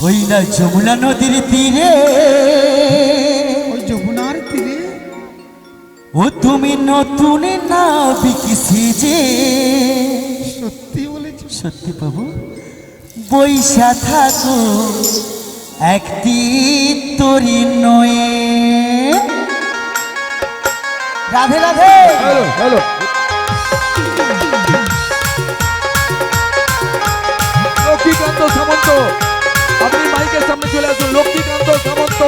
ওই না যমুনা নদীর তীরে, ওই যমুনার তীরে ও তুমি নতুন নাবিক সেজে, সত্যি বলেছ? সত্যি প্রভু, বৈশা থাকো একটি তরি নয়ে। রাধে রাধে। হ্যালো হ্যালো, লক্ষ্মীকান্ত সামন্ত, আপনি মাইকের সামনে চলে আসুন। লক্ষ্মীকান্ত সামন্ত,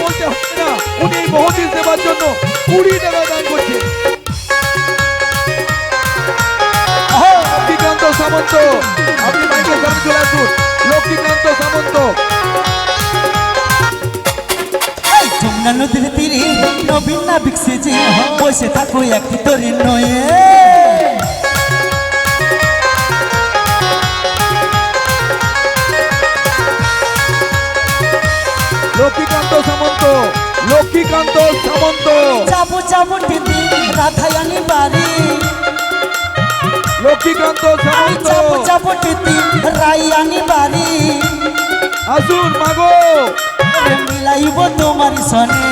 বলতে হবে না, উনি এই মহতির দেবার জন্য 20 টাকা দান করছেন। লক্ষ্মীকান্ত সামন্ত, আপনি মাইকের সামনে চলে আসুন। লক্ষ্মীকান্ত সামন্ত, যমুনা নদীর তীরে নবীন নাবিক সেজে, বসে থাকো একটি তরি নয়ে। লক্ষ্মীকান্ত সামন্ত, লক্ষ্মীকান্ত সামন্ত, যাবো যাবো টিপি রাধায়ানি বাড়ি, লক্ষ্মীকান্ত আমি সামন্ত, যাবো যাবো টিপি রায়ানি বাড়ি। আসুন মাগো, মিলাইব তোমার সনে,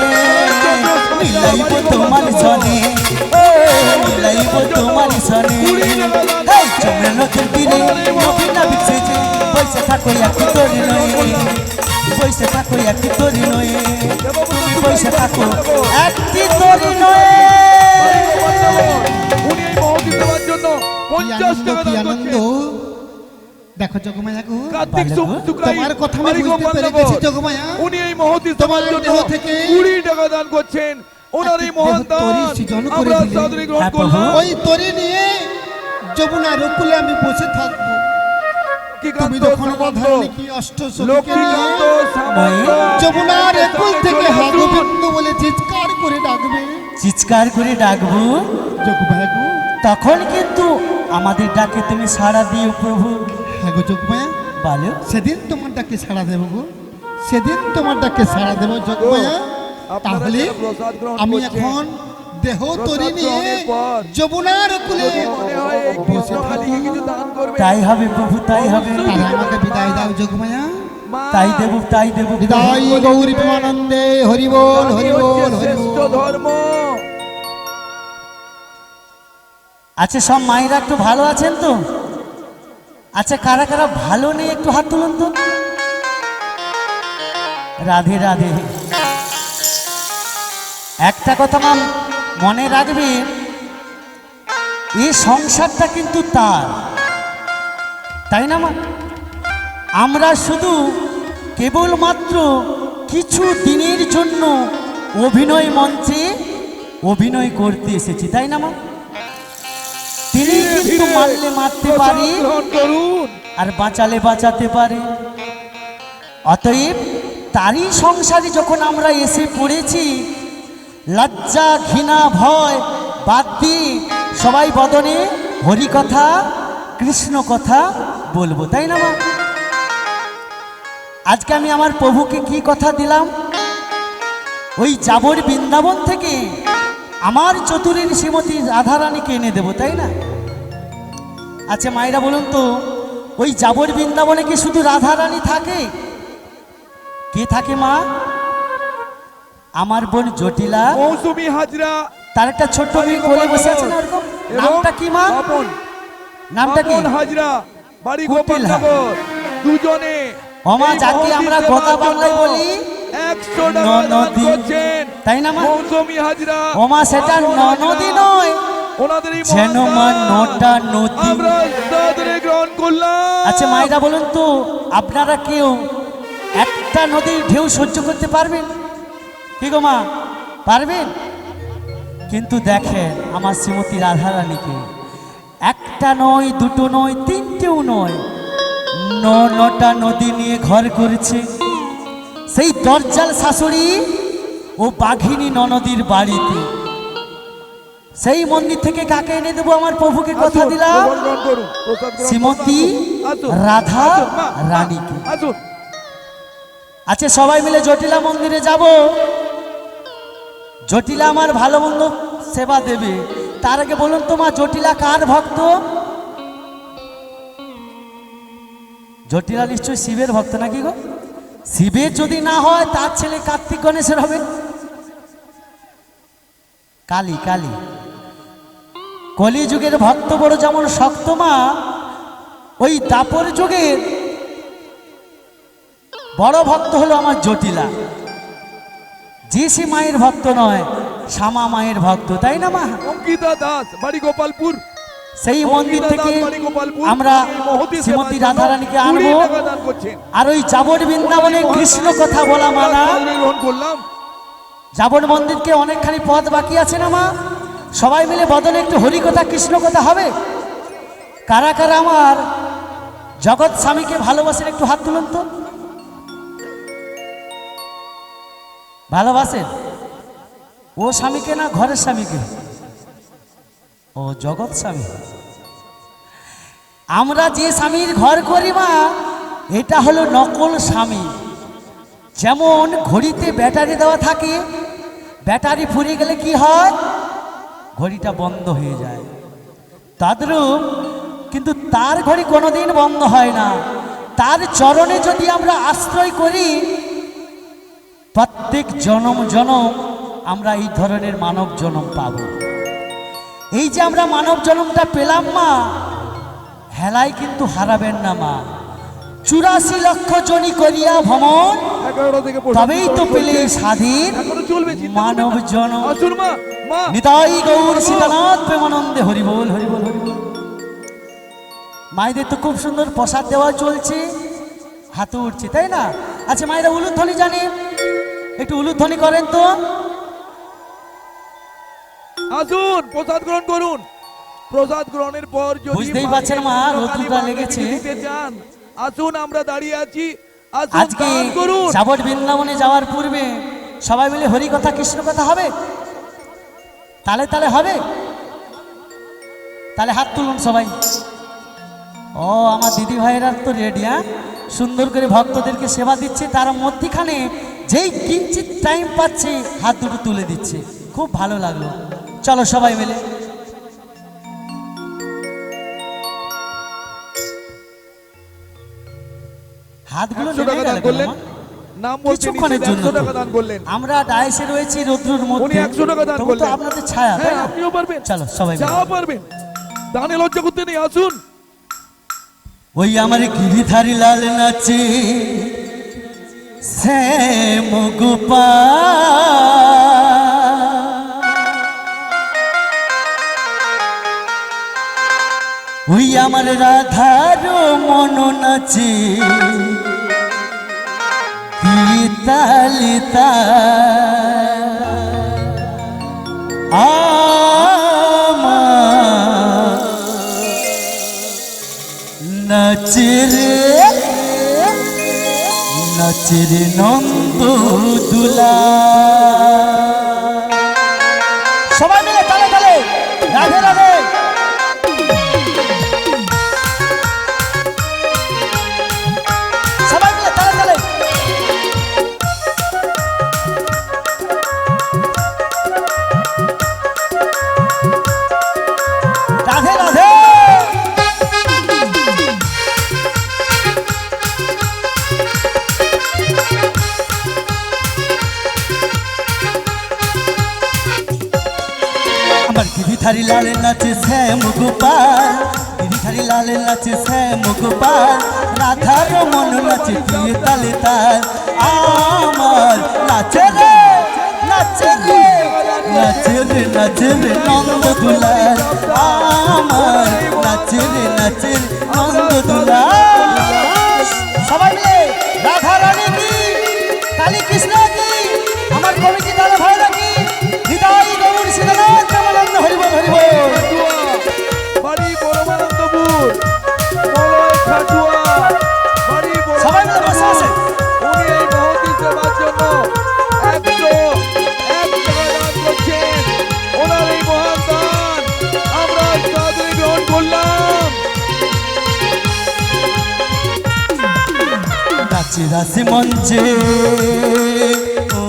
মিলাইব তোমার সনে, মিলাইব তোমার সনে। যমুনা নদীর তীরে নবীন নাবিক সেজে, বসে থাকো একটি তরি নয়ে, বসে থাকো একটি তরি নয়ে, তুমি বসে থাকো একটি তরি নয়ে। উনি এই মহতি দেওয়ার জন্য কি 50 আনন্দ, টাকা কি দান আনন্দ! করছেন। দেখো যোগমায়া গো, কার্তিক শুক্রাই, তোমার কথা আমি মালিক বুঝতে পেরে বান্ধব, গেছি যোগমায়া। উনি এই মহতি তোমার দেওয়ার জন্য দেহ থেকে 20 টাকা দান করছেন। ওনার এই একটি মহান দেহ তরি দান সৃজন করে আমরা দিলেন। সাদরে গ্রহণ হ্যাঁ, প্রভু। করলাম। ওই তরি নিয়ে যমুনার উপকূলে আমি বসে থাকবো। তুমি লক্ষ্মীকান্ত যখন সামন্ত, রাধারানীকে অষ্টসখীকে লক্ষ্মীকান্ত নিয়ে সামন্ত, যমুনার একুল থেকে চলে হা আসুন। গোবিন্দ বলে চিৎকার করে ডাকবে চিৎকার করে ডাকবো, যোগমায়া গো। তখন কিন্তু আমাদের ডাকে তুমি সাড়া দিও প্রভু। হ্যাঁ গো যোগমায়া, বলো। সেদিন তোমার ডাকে সাড়া দেবো গো, সেদিন তোমার ডাকে সাড়া দেবো যোগমায়া। আপনারা তাহলে যারা প্রসাদ গ্রহণ আমি করছেন, এখন দেহ তরি প্রসাদ নিয়ে গ্রহণের পর যমুনার কুলে যদি মনে হয় এই বসে কৃষ্ণকালীকে থাকবো। কিছু দান করবে, তাই হবে প্রভু, তাই হবে, তারা আমাকে বিদায় দাও যোগমায়া। মা, তাই দেব, তাই দেব প্রভু। বিদায় গৌরী প্রেমানন্দে, হরি বল দানই হরি হচ্ছে বল হরি শ্রেষ্ঠ বল। ধর্ম। আচ্ছা সব মায়েরা একটু ভালো আছেন তো? আচ্ছা কারা কারা ভালো নেই একটু হাত তুলুন তো। রাধে রাধে। একটা কথা মনে রাখবেন, এই সংসারটা কিন্তু তার, তাই না মা? আমরা শুধু কেবলমাত্র কিছু দিনের জন্য অভিনয় মঞ্চে অভিনয় করতে এসেছি, তাই না মা? তিনি কিন্তু মারলে মারতে পারি, প্রসাদ গ্রহণ করুন। আর বাঁচালে বাঁচাতে পারে। অতএব তারই সংসারে যখন আমরা এসে পড়েছি, লজ্জা ঘৃণা ভয় বাদ দিয়ে সবাই বদনে হরি কথা কৃষ্ণ কথা বলবো, তাই না মা? আজকে আমি আমার প্রভুকে কি কথা দিলাম? ওই যাবর বৃন্দাবন থেকে আমার চতুরীর শ্রীমতী রাধারানীকে এনে দেবো, তাই না? আচ্ছা মায়েরা বলুন তো, ওই যাবর বৃন্দাবনে কি শুধু রাধারানী থাকে? কে থাকে মা? আমার বোন জটিলা, মৌসুমী হাজরা, তার একটা ছোট্ট মেয়ে কোলে বসে আছে না এরকম? নামটা কি মা? বাপন, নামটা কি? বাপন হাজরা, বাড়ি কুটিল গোপালনগর, দুজনে ওমা এই যাকে মহতি আমরা সেবার গোদা বাংলায় জন্য বলি 100 টাকা দান ননদী, করছেন। তাই না মা? মৌসুমী হাজরা, ওমা সেটা বাপন ননদী হাজরা, নয়, ওনাদের এই যেন মহান মা দান নটা নদী। আমরা সাদরে গ্রহণ করলাম। আচ্ছা মায়েরা বলুন তো, আপনারা কেউ একটা নদীর ঢেউ সহ্য করতে পারবেন? কি গো মা, পারবেন? কিন্তু দেখেন আমার শ্রীমতী রাধারানীকে, একটা নয় দুটো নয় তিনটেও নয়, নটা নদী নিয়ে ঘর করেছে। সেই দরজাল শাশুড়ি ও বাঘিনী ননদীর বাড়িতে। সেই মন্দির থেকে কাকে এনে দেবো? আমার প্রভুকে কথা আসুন, দিলাম, প্রসাদ গ্রহণ করুন, প্রসাদ গ্রহণ শ্রীমতী করুন। আসুন, রাধা আসুন, মা, রানীকে। আসুন। আচ্ছা সবাই মিলে জটিলা মন্দিরে যাব। জটিলা আমার ভালো মন্দ সেবা দেবে। তার আগে বলুন তো মা, জটিলা কার ভক্ত? জটিলা নিশ্চয়ই শিবের ভক্ত নাকি গো? শিবের যদি না হয় তার ছেলে কার্তিক গণেশের হবে। কালী কালী কলিযুগের ভক্ত বড় যেমন শক্ত মা, ওই দাপর যুগের বড় ভক্ত হলো আমার জটিলা। যিশি মায়ের ভক্ত নয়, শ্যামা মায়ের ভক্ত, তাই না মা? অঙ্কিতা দাস বাড়ি গোপালপুর। সেই মন্দির থেকে আমরা শ্রীমতী রাধারানীকে আনবো। আর ওই যাবর বৃন্দাবনে কৃষ্ণ কথা বলা মানা। যাবর মন্দিরকে অনেকখানি পথ বাকি আছে না মা? সবাই মিলে বদলে একটু হরিকথা কৃষ্ণ কথা হবে। কারা কারা আমার জগৎ স্বামীকে ভালোবাসেন একটু হাত তুলুন তো। ভালোবাসেন? ও স্বামীকে না ঘরের স্বামীকে? ও জগৎ স্বামী। আমরা যে স্বামীর ঘর করি মা, এটা হলো নকল স্বামী। যেমন ঘড়িতে ব্যাটারি দেওয়া থাকে, ব্যাটারি ফুরিয়ে গেলে কি হয়? ঘড়িটা বন্ধ হয়ে যায়। তদ্রূপ কিন্তু তার ঘড়ি কোনোদিন বন্ধ হয় না। তার চরণে যদি আমরা আশ্রয় করি, প্রত্যেক জনম জনম আমরা এই ধরনের মানব জনম পাব। এই যে আমরা মানব জনমটা পেলাম মা, হেলায় কিন্তু হারাবেন না মা। 84 লক্ষ জনি করিয়া ভ্রমণ, তবেই তো পেলে স্বাধীন মানব জনম। নিতাই গৌর সীতানাথ প্রেমানন্দে হরি বল হরি বল হরি বল। মায়েদের তো খুব সুন্দর প্রসাদ দেওয়া চলছে, হাতে উঠছে, তাই না? আচ্ছা মায়েরা উলুধ্বনি জানে, একটু উলুধ্বনি করেন তো। আসুন প্রসাদ গ্রহণ করুন। প্রসাদ গ্রহণের পর যদি বুঝতেই পারছেন মা, রোদ্দুরটা লেগেছে। আসুন আমরা দাঁড়িয়ে আছি, আজকে যাবর বৃন্দাবনে যাওয়ার পূর্বে সবাই মিলে হরি কথা কৃষ্ণ কথা হবে। তালে তালে হবে, তাহলে হাত তুলুন সবাই। ও আমার দিদি ভাইয়েরা তো রেডি, হ্যাঁ, সুন্দর করে ভক্তদেরকে সেবা দিচ্ছে। তার মধ্যখানে যেই কিঞ্চিত টাইম পাচ্ছে হাত দুটো তুলে দিচ্ছে, খুব ভালো লাগলো। চলো সবাই মিলে। হাতগুলো নেমে গেল কেন মা? কিছুক্ষণের জন্য আমরা ডায়েসে রয়েছি রৌদ্রের মধ্যে, তবু তো আপনাদের ছায়া, তাই না? আপনিও পারবেন, চলো সবাই মিলে। যা পারবেন, দানে লজ্জা করতে নেই, আসুন। ওই আমার গিরিধারী লাল নাচে শ্যাম গোপাল, ওই আমার রাধার মন নাচে গীতালিতা। নাচে রে নাচে রে নন্দ দুলা। সবাই মিলে তালে তালে রাধে রাধে। সবাই মিলে তালে তালে। রাধে রাধে। গিরিধারী লাল নাচে শ্যাম গোপাল, গিরিধারী লাল নাচে শ্যাম গোপাল, রাধার মন নাচে দিয়ে তালে তাল। আমার নাচে রে নাচে রে নাচে রে নাচে রে নন্দ দুলাল। আমার নাচে রে নাচে রে নন্দ দুলাল। সবাই মিলে রাধা রানী কি, কালী কৃষ্ণ কি, আমার কমিটি দাদা ভাইরা কি, নিতাই গৌর সীতানাথ প্রেমানন্দে হরি বল হরি বল। বাড়ি পরমানন্দপুর, মলয় খাটুয়া, বাড়ি সবাই মিলে বসে আছে। উনি এই মহতি সেবার জন্য 101 টাকা দান করছেন। ওনার এই মহান দান আমরা সাদরে গ্রহণ করলাম। নাচে রাসে মঞ্চে ও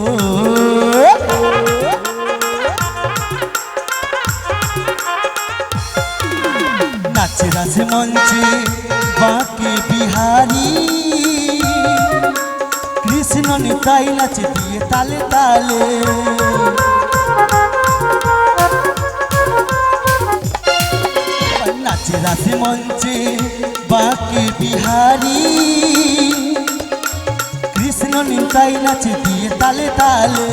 নাচে রাসে রাস মঞ্চে বাঁকে বিহারি কৃষ্ণ নিতাই নাচে দিয়ে তালে তালে নাচে রাস মঞ্চে বাঁকে বিহারি কৃষ্ণ নিতাই নাচে দিয়ে তালে তালে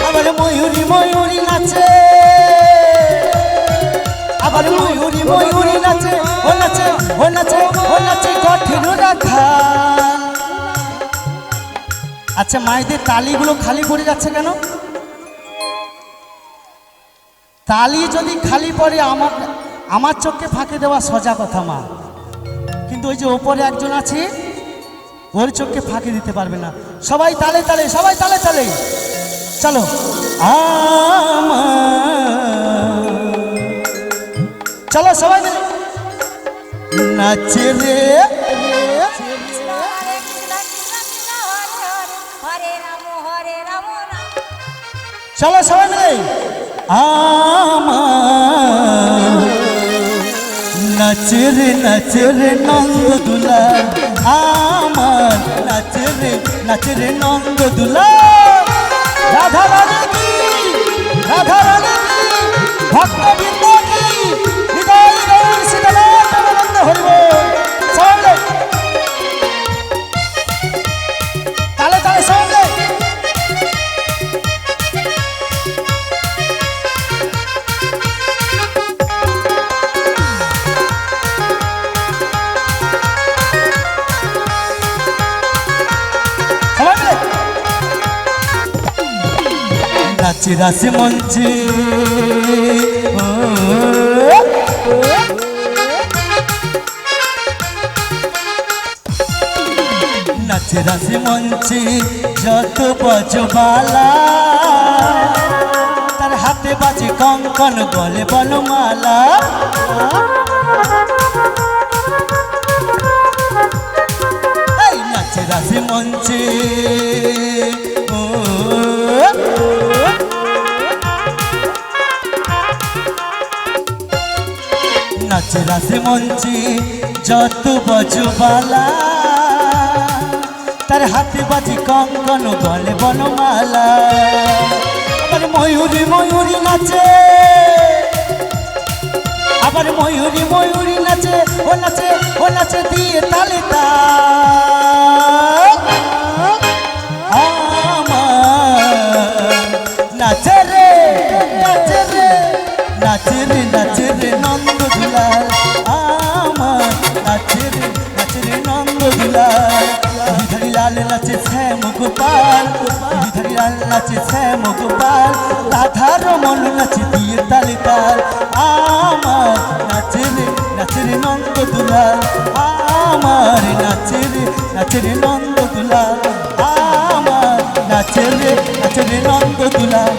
আবার ময়ূরী ময়ূরী নাচে আবার ময়ূরী ময়ূরী নাচে ও নাচে ও নাচে ও নাচে কঠিন রাখা। আচ্ছা মায়েদের তালিগুলো খালি পড়ে যাচ্ছে কেন? তালি যদি খালি পড়ে আমার চোখকে ফাঁকি দেওয়া সোজা কথা মা, কিন্তু ওই যে ওপরে একজন আছে ওর চোখকে ফাঁকি দিতে পারবে না। সবাই তালে তালে, সবাই তালে তালে, চলো। চলো সবাই মিলে নাচে রে, চলো সবাই মিলে নাচে রে নন্দ দুলা আমার নাচে রে নন্দ দুলা। রাধা রানী কি, রাধা রানী কি, ভক্ত বৃন্দ কি, হৃদয় গৌর সীতানাথ প্রেমানন্দ হরি বল। সবাই মিলে তালে তালে সবাই মিলে নাচে রাস মঞ্চে নাচে রাস মঞ্চে যত বজবালা তার হাতে বাজে কঙ্কন গলে বনমালা। এই নাচে রাস মঞ্চে নাচে রাস মঞ্চে যত বজবালা তার হাতে বাজে কঙ্কন গলে বনমালা। আবার ময়ূরী ময়ূরী নাচে, আবার ময়ূরী ময়ূরী নাচে ও নাচে ও নাচে দিয়ে তালে তাল আমার নাচে রে নাচে রে নাচে রে নাচে রে নন্দ দুলাল আমার নাচে রে নন্দ দুলাল। গিরিধারী লাল নাচে শ্যাম গোপাল, গিরিধারী লাল নাচে শ্যাম গোপাল, রাধার মন নাচে দিয়ে তালে তাল আমার নাচে রে নন্দ দুলাল আমার নাচে রে নন্দ দুলাল আমার নাচে রে নন্দ দুলাল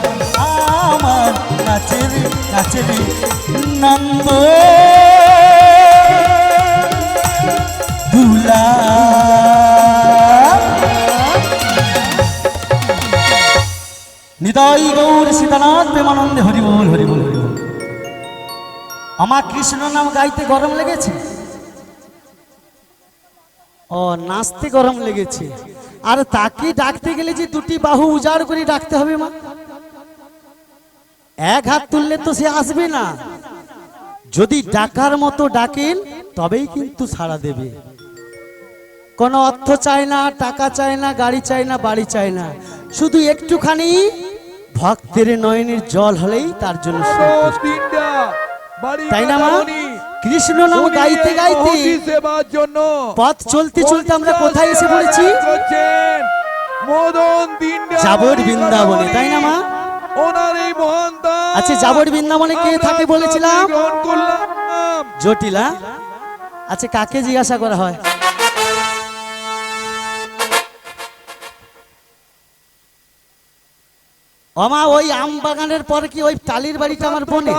আমার নাচে রে নন্দ দুলা। নিতাই গৌর সীতানাথ প্রেমানন্দে হরি বল হরি বল হরি বল। আমার কৃষ্ণ নাম গাইতে গরম লেগেছে, ও নাচতে গরম লেগেছে, আর তাকে ডাকতে গেলে যে দুটি বাহু উজাড় করে ডাকতে হবে মা। এক হাত তুললে তো সে আসবে না, যদি ডাকার মতো ডাকেন তবেই কিন্তু সাড়া দেবে। কোনো অর্থ চায় না, টাকা চায় না, গাড়ি চায় না, বাড়ি চায় না, শুধু একটুখানি ভক্তের নয়নের জল হলেই তার জন্য সন্তুষ্ট। তাই না মা? কৃষ্ণ নাম গাইতে গাইতে পথ চলতে চলতে আমরা কোথায় এসে পড়েছি? যাবর বৃন্দাবনে, তাই না মা? আচ্ছা যাবর বৃন্দাবনে কে থাকে বলেছিলাম? জটিলা। আচ্ছা কাকে জিজ্ঞাসা করা হয়? আমা ওই আম বাগানের পরে কি ওই টালির বাড়িটা আমার বোনে?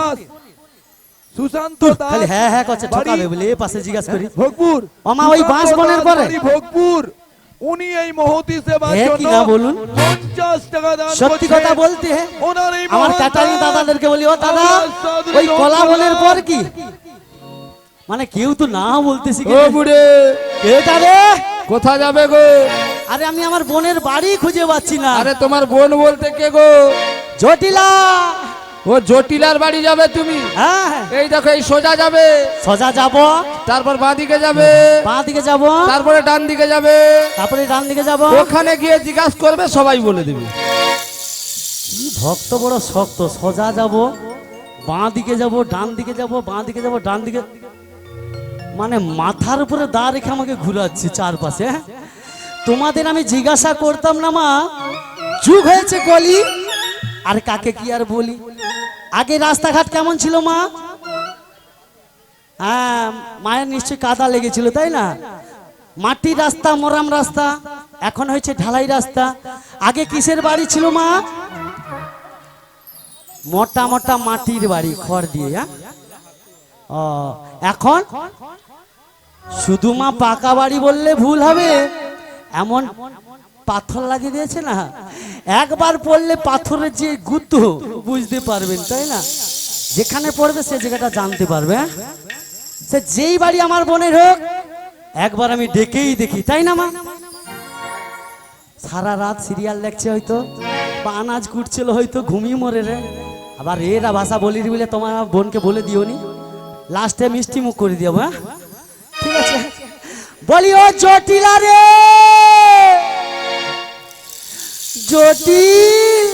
সুশান্ত খালি হ্যাঁ হ্যাঁ করছে, ঠকাবে বলে এই পাশে জিজ্ঞাসা করি। ভোগপুর। আমা ওই বাঁশ বনের পরে ভোগপুর। উনি এই মহতি সেবার জন্য কি না বলুন, 50 টাকা দান করছেন। সত্যি কথা বলতে হ্যাঁ, ওনার এই আমার কাটারি দাদাদেরকে বলি, ও দাদা ওই কলা বনের পর কি মানে কেউ তো না বলতেছি ও বুড়ে এটা রে। কোথা যাবে গো? আরে আমি আমার বোনের বাড়ি খুঁজে পাচ্ছি না। আরে তোমার বোন বলতে কে গো? জটিলা। ও জটিলার বাড়ি যাবে তুমি? হ্যাঁ এই দেখো এই সোজা যাবে, সোজা যাব, তারপর বাঁ দিকে যাবে, বাঁ দিকে যাব, তারপরে ডান দিকে যাবে, তারপরে ডান দিকে যাব। ওখানে গিয়ে জিজ্ঞাসা করবে, সবাই বলে দেবে। কি ভক্ত বড় শক্ত। সোজা যাব, বাঁ দিকে যাব, ডান দিকে যাব, বাঁ দিকে যাব, ডান দিকে, মানে মাথার উপরে দা রেখে আমাকে ঘুরাচ্ছে চারপাশে। হ্যাঁ? তোমাদের আমি জিজ্ঞাসা করতাম না মা, যুগ হয়েছে গলি, আর কাকে কি আর বলি। আগে রাস্তাঘাট কেমন ছিল মা? হ্যাঁ, মায়ের নিশ্চয়ই কাদা লেগেছিল তাই না? মাটির রাস্তা, মোরাম রাস্তা, এখন হয়েছে ঢালাই রাস্তা। আগে কিসের বাড়ি ছিল মা? মোটা মোটা মাটির বাড়ি, খড় দিয়ে। হ্যাঁ, ও এখন শুধু মা পাকা বাড়ি বললে ভুল হবে, এমন পাথর লাগিয়ে দিয়েছে না, একবার পড়লে পাথরের যে গুতো বুঝতে পারবেন তাই না? যেখানে পড়বে সে জায়গাটা জানতে পারবে। হ্যাঁ? সে যেই বাড়ি আমার বোনের হোক, একবার আমি ডেকেই দেখি তাই না মা? সারা রাত সিরিয়াল দেখছে হয়তো, বা আনাজ কুটছিল হয়তো, ঘুমিয়ে মরে রে। আবার এরা ভাষা বলি বলে তোমার বোনকে বলে দিও নি, লাস্টে মিষ্টি মুখ করে দিও। হ্যাঁ ঠিক আছে, বলি ও জটিলা রে, জটিল।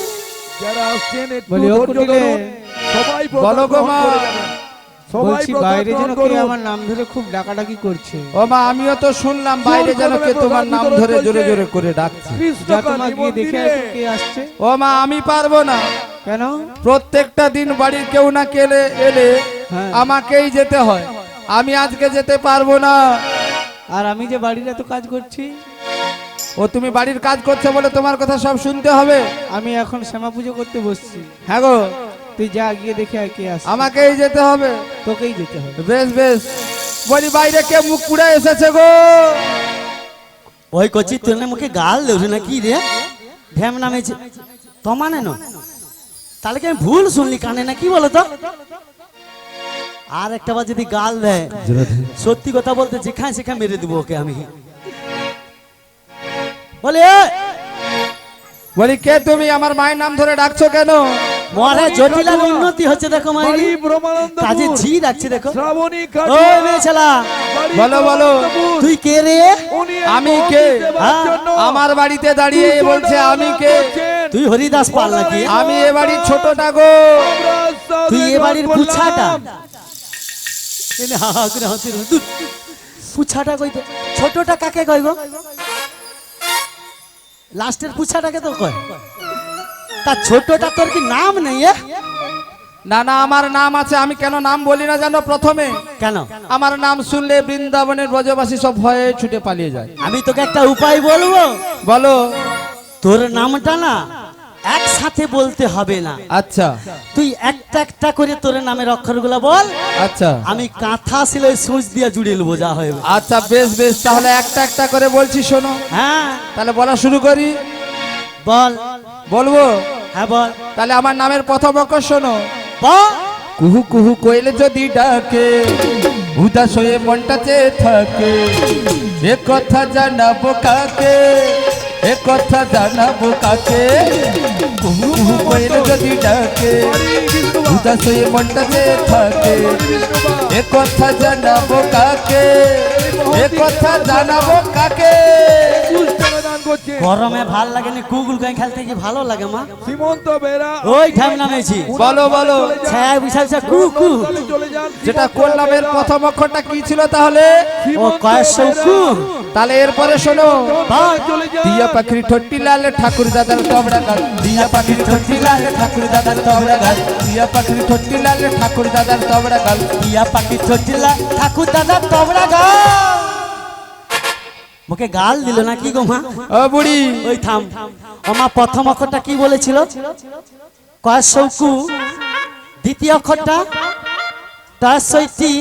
যারা আসছেন একটু বলি, ও ধৈর্য কুটিলে। ধরুন। সবাই বলো গো মা। প্রদক্ষিণ করে যাবেন। সবাই বলছি বাইরে যেন প্রদক্ষিণ কে করুন। আমার নাম ধরে খুব ডাকাডাকি করছে। ও মা, আমিও তো শুনলাম বাইরে যেন কে তোমার নাম ধরে জোরে জোরে করে ডাকছে। যা তোমার গিয়ে দেখে আসো কে আসছে। ও মা, আমি পারবো না। কেন? প্রত্যেকটা দিন বাড়ির কেউ না কেলে এলে হ্যাঁ। আমাকেই যেতে হয়, আমি আজকে যেতে পারবো না। আর আমি যে বাড়ির এত কাজ করছি। ও তুমি বাড়ির কাজ করছো বলে তোমার কথা সব শুনতে হবে? আমি এখন শ্যামা পুজো করতে বসছি। হ্যাঁ গো, তুই যা গিয়ে দেখে আর কে আসছে। আমাকেই যেতে হবে। তোকেই যেতে হবে। বেশ বেশ, বলি বাইরে কে মুখ পুড়ে এসেছে গো? ওই কচি তোর মুখে গাল দেবে না কি রে? ঢ্যাম নামেছে তো মানে না, তাহলে কি আমি ভুল শুনলি কানে না? কি বলো তো? আর একটা বার যদি গাল দেয়, সত্যি কথা বলতে যেখানে সেখানে মেরে দেবো ওকে আমি। বলে বলি কে তুমি? আমার মায়ের নাম ধরে ডাকছো কেন? মরে জটিলার উন্নতি হচ্ছে দেখো মাই, বাড়ি ব্রহ্মানন্দপুর। কাজে ঝি রাখছে দেখো। শ্রাবণী ওই খাটুয়া। মেয়ে ছেলা, বাড়ি বলো, বলো। ব্রহ্মানন্দপুর। তুই কে রে? উনি আমি এই কে? মন্দির দেবার হ্যাঁ? জন্য আমার বাড়িতে দাঁড়িয়ে দুশো বলছে টাকা আমি দান কে? করছেন। তুই হরিদাস পাল নাকি? আমি এ বাড়ির ছোটটা গো। আমরা তুই এ বাড়ির সাধু পুছাটা? বললাম। এনে হা হা করে হাসির দূর। পুছাটা কই? ছোটটা কাকে কই গো? লাস্টের পুছাটাকে তো কয়। তা ছোটটা তোর কি নাম নেই? না না, আমার নাম আছে। আমি কেন নাম বলি না জানো? প্রথমে কেন? আমার নাম শুনলে বৃন্দাবনের ব্রজবাসী সব ভয়ে ছুটে পালিয়ে যায়। আমি তোকে একটা উপায় বলবো, বলো। তোর নামটা না একসাথে বলতে হবে না, আচ্ছা তুই একটা একটা করে তোর নামের অক্ষরগুলো বল, আচ্ছা আমি কাঁথা সিলাই সুচ দিয়ে জুড়ে নেবো, যা হবে। আচ্ছা, বেশ বেশ, তাহলে একটা একটা করে বলছি, শোনো। হ্যাঁ তাহলে বলা শুরু করি। বল। বলবো? হ্যাঁ বল তাহলে আমার নামের প্রথম অক্ষর শোনো। বল। কুহু কুহু কোয়েল যদি ডাকে, উদাস হয়ে মনটা চেয়ে থাকে, এ কথা জানাবো কাকে? এ কথা জানাবো কাকে? কুহু কুহু কোয়েল যদি ডাকে, উদাস হয়ে মনটা চেয়ে থাকে, এ কথা জানাবো কাকে? এ কথা জানাবো কাকে? গরমে ভাল লাগে না, গুগল গাই খেলতে কি ভালো লাগে মা? সীমন্ত বেরা। ওই ঢ্যাম নামেছি, বলো বলো। ছায়া বিছাই কু কু। যেটা করলাম এর প্রথম অক্ষরটা কি ছিল তাহলে? ও কয়েকশো কু। তাহলে এরপরে শোনো। বল। টিয়া পাখির ঠোঁটি লাল ঠাকুর দাদার তবড়া গান, টিয়া পাখির ঠোঁটি লাল ঠাকুর দাদার তবড়া গান, টিয়া পাখির ঠোঁটি লাল ঠাকুর দাদার তবড়া গান। ইয়া পাখি ছোটিলা ঠাকুর দাদা তবড়া গা। মুখে গাল দিল না কি গো মা? ও বুড়ি, ওই থাম। ও মা, প্রথম অক্ষরটা কি বলেছিল? কয়েকশৌকু। দ্বিতীয় অক্ষরটা তয়সইটি।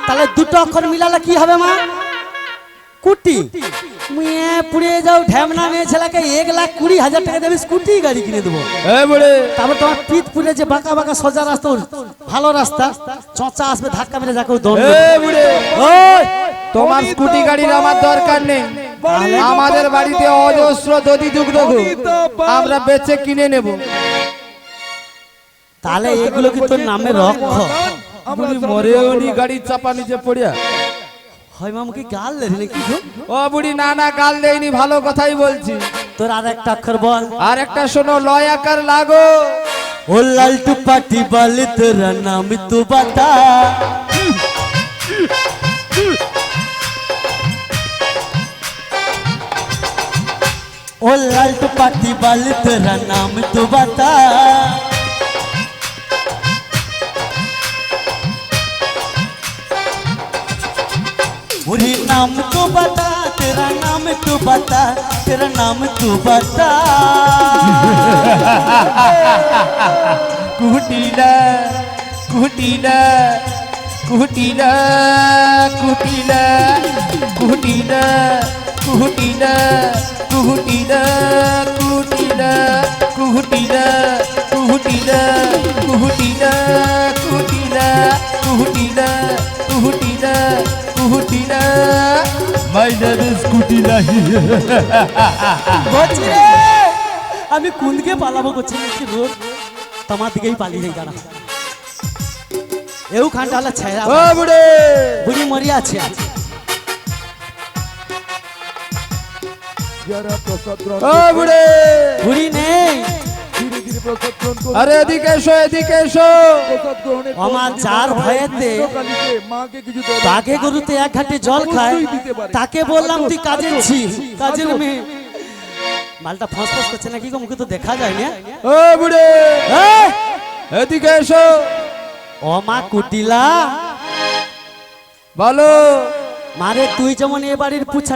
তাহলে দুটো অক্ষর মিলালে কি হবে মা? কুটি। মুয়ে পুড়িয়ে যাও ঢ্যামনা মেয়ে ছেলেকে 1,20,000 টাকা দেবে স্কুটি গাড়ি কিনে দেবো। এ বুড়ে তারপর তোমার পিঠ পুড়ে যে বাঁকা বাঁকা সোজা রাস্তা ওর ভালো রাস্তা চঁচা আসবে ধাক্কা মেরে যাকে দৌড় এ বুড়ে ওই তোমার স্কুটি গাড়ির আমার দরকার নেই। আমাদের বাড়িতে অজস্র দধি দুগ্ধ আমরা বেচে কিনে নেব। তাহলে এগুলো কি তোর নামে রক্ষ বুড়ি মরেও নি গাড়ির চাপা নিচে পড়িয়া। হয় মামুকে গাল দেয় নাকি গো? ও বুড়ি না না গাল দেয়নি, ভালো কথাই বলছি। তোর আর একটা অক্ষর বল। আর একটা শোনো, লয় আকার লাগো। ओ लालटू पाटी वाले तेरा नाम तू बता। ओ लालटू पाटी वाले तेरा नाम तू बता। मुझे नाम तो बता, तेरा नाम तू बता, तेरा नाम तू बता। कुटीला कुटीला कुटीला कुटीला कुटीला कुटीला कुटीला कुटीला कुटीला कुटीला कुटीला कुटीला कुटीला कुटीला कुटीला माइनर कुटीला বলছি রে আমি কোন দিকে পালাবো করছি নাকি রোজ তোমার দিকেই পালিয়ে যাই দাঁড়া এও খানটালা ছেড়া ও বুড়ে বুড়ি মরিয়া আছে ও বুড়ে বুড়ি নেই আরে এদিকে এসো এদিকে এসো। আমার যার ভয়েতে তাকে গরুতে এক ঘাটে জল খায় তাকে বললাম তুই কাজের ছি কাজের মেয়ে মালটা ফসফস করছে নাকি গো মুখে তো দেখা যায় না ও বুড়ে এই, এদিকে এসো। ও মা কুটিলা বলো। মারে তুই যেমন এ বাড়ির পুছা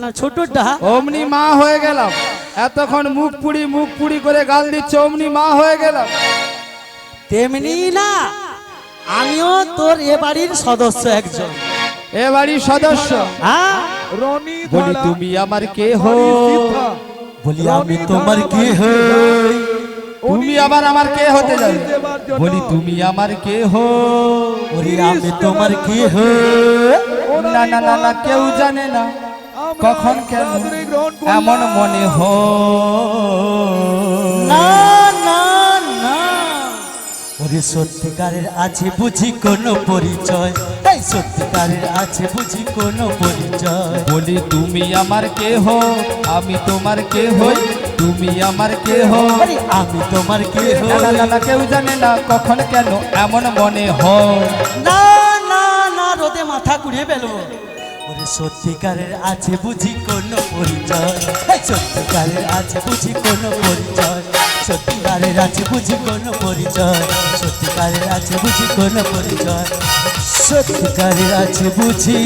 না ছোটটা অমনি মা হয়ে গেলাম। এতক্ষণ মুখ পুড়ি করে গাল দিচ্ছে, অমনি মা হয়ে গেলাম। তেমনি না আমিও তোর এ বাড়ির সদস্য একজন এ বাড়ির সদস্য। হ্যাঁ বলি তুমি আমার কে হো? বলি আমি তোমার কি হই তুমি আবার আমার কে হতে যাবে? বলি তুমি আমার কে হো? বলি আমি তোমার কি হই না না না না কেউ জানে না কখন কেন এমন মনে হয়। না না না ওরে সত্যিকারের আছে বুঝি কোনো পরিচয় এই সত্যিকারের আছে বুঝি কোনো পরিচয় বলি তুমি আমার কে হো? আমি তোমার কে হই? তুমি আমার কে হো? আরে আমি তোমার কি না না হই না না কেউ জানে না কখন কেন এমন মনে হয়। না না না রোদে মাথা কুড়িয়ে ফেলবো ওরে সত্যিকারের আছে বুঝি কোনো পরিচয় এই সত্যিকারের আছে বুঝি কোনো পরিচয় সত্যিকারের আছে বুঝি কোনো পরিচয় সত্যিকারের আছে বুঝি কোনো পরিচয় সত্যিকারের আছে বুঝি